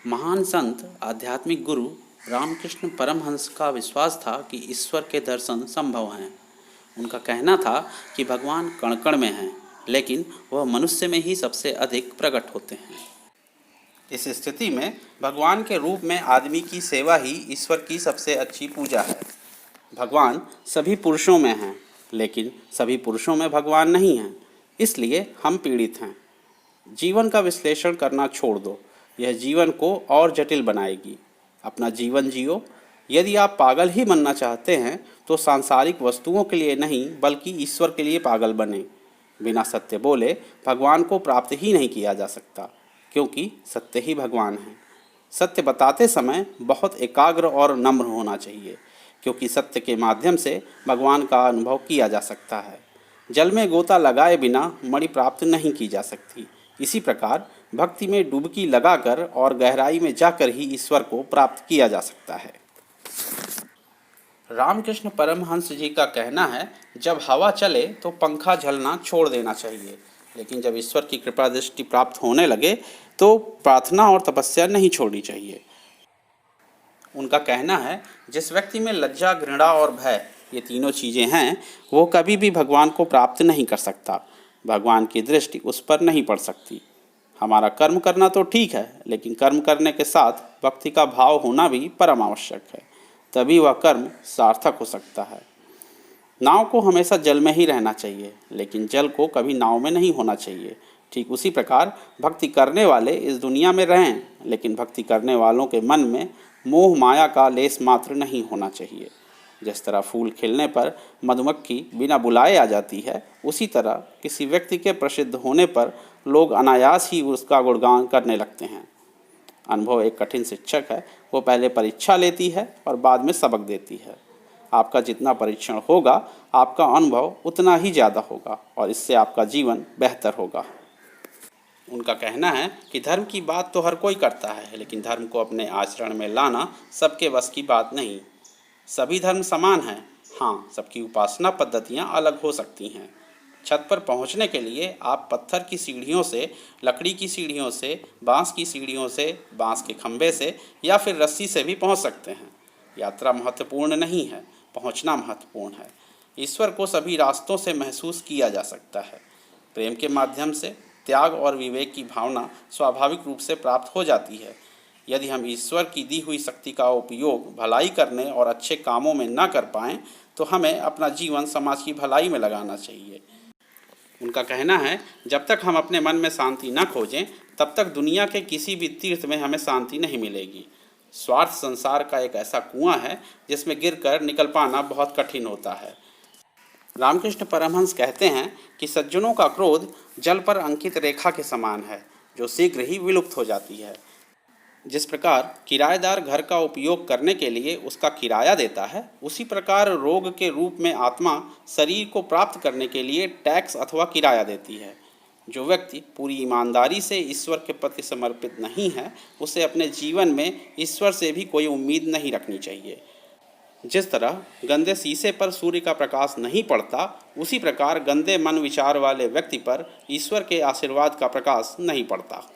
महान संत आध्यात्मिक गुरु रामकृष्ण परमहंस का विश्वास था कि ईश्वर के दर्शन संभव हैं। उनका कहना था कि भगवान कण कण में हैं, लेकिन वह मनुष्य में ही सबसे अधिक प्रकट होते हैं। इस स्थिति में भगवान के रूप में आदमी की सेवा ही ईश्वर की सबसे अच्छी पूजा है। भगवान सभी पुरुषों में हैं, लेकिन सभी पुरुषों में भगवान नहीं हैं, इसलिए हम पीड़ित हैं। जीवन का विश्लेषण करना छोड़ दो, यह जीवन को और जटिल बनाएगी। अपना जीवन जियो। यदि आप पागल ही बनना चाहते हैं तो सांसारिक वस्तुओं के लिए नहीं बल्कि ईश्वर के लिए पागल बने। बिना सत्य बोले भगवान को प्राप्त ही नहीं किया जा सकता, क्योंकि सत्य ही भगवान है। सत्य बताते समय बहुत एकाग्र और नम्र होना चाहिए, क्योंकि सत्य के माध्यम से भगवान का अनुभव किया जा सकता है। जल में गोता लगाए बिना मणि प्राप्त नहीं की जा सकती। इसी प्रकार भक्ति में डुबकी लगाकर और गहराई में जाकर ही ईश्वर को प्राप्त किया जा सकता है। रामकृष्ण परमहंस जी का कहना है, जब हवा चले तो पंखा झलना छोड़ देना चाहिए, लेकिन जब ईश्वर की कृपा दृष्टि प्राप्त होने लगे तो प्रार्थना और तपस्या नहीं छोड़नी चाहिए। उनका कहना है, जिस व्यक्ति में लज्जा, घृणा और भय ये तीनों चीज़ें हैं, वो कभी भी भगवान को प्राप्त नहीं कर सकता। भगवान की दृष्टि उस पर नहीं पड़ सकती। हमारा कर्म करना तो ठीक है, लेकिन कर्म करने के साथ भक्ति का भाव होना भी परम आवश्यक है, तभी वह कर्म सार्थक हो सकता है। नाव को हमेशा जल में ही रहना चाहिए, लेकिन जल को कभी नाव में नहीं होना चाहिए। ठीक उसी प्रकार भक्ति करने वाले इस दुनिया में रहें, लेकिन भक्ति करने वालों के मन में मोह माया का लेस मात्र नहीं होना चाहिए। जिस तरह फूल खिलने पर मधुमक्खी बिना बुलाए आ जाती है, उसी तरह किसी व्यक्ति के प्रसिद्ध होने पर लोग अनायास ही उसका गुणगान करने लगते हैं। अनुभव एक कठिन शिक्षक है, वो पहले परीक्षा लेती है और बाद में सबक देती है। आपका जितना परीक्षण होगा, आपका अनुभव उतना ही ज़्यादा होगा और इससे आपका जीवन बेहतर होगा। उनका कहना है कि धर्म की बात तो हर कोई करता है, लेकिन धर्म को अपने आचरण में लाना सबके बस की बात नहीं। सभी धर्म समान हैं, हाँ, सबकी उपासना पद्धतियाँ अलग हो सकती हैं। छत पर पहुँचने के लिए आप पत्थर की सीढ़ियों से, लकड़ी की सीढ़ियों से, बांस की सीढ़ियों से, बांस के खंभे से या फिर रस्सी से भी पहुँच सकते हैं। यात्रा महत्वपूर्ण नहीं है, पहुँचना महत्वपूर्ण है। ईश्वर को सभी रास्तों से महसूस किया जा सकता है। प्रेम के माध्यम से त्याग और विवेक की भावना स्वाभाविक रूप से प्राप्त हो जाती है। यदि हम ईश्वर की दी हुई शक्ति का उपयोग भलाई करने और अच्छे कामों में न कर पाएँ तो हमें अपना जीवन समाज की भलाई में लगाना चाहिए। उनका कहना है, जब तक हम अपने मन में शांति न खोजें, तब तक दुनिया के किसी भी तीर्थ में हमें शांति नहीं मिलेगी। स्वार्थ संसार का एक ऐसा कुआं है जिसमें गिरकर निकल पाना बहुत कठिन होता है। रामकृष्ण परमहंस कहते हैं कि सज्जनों का क्रोध जल पर अंकित रेखा के समान है, जो शीघ्र ही विलुप्त हो जाती है। जिस प्रकार किराएदार घर का उपयोग करने के लिए उसका किराया देता है, उसी प्रकार रोग के रूप में आत्मा शरीर को प्राप्त करने के लिए टैक्स अथवा किराया देती है। जो व्यक्ति पूरी ईमानदारी से ईश्वर के प्रति समर्पित नहीं है, उसे अपने जीवन में ईश्वर से भी कोई उम्मीद नहीं रखनी चाहिए। जिस तरह गंदे शीशे पर सूर्य का प्रकाश नहीं पड़ता, उसी प्रकार गंदे मन विचार वाले व्यक्ति पर ईश्वर के आशीर्वाद का प्रकाश नहीं पड़ता।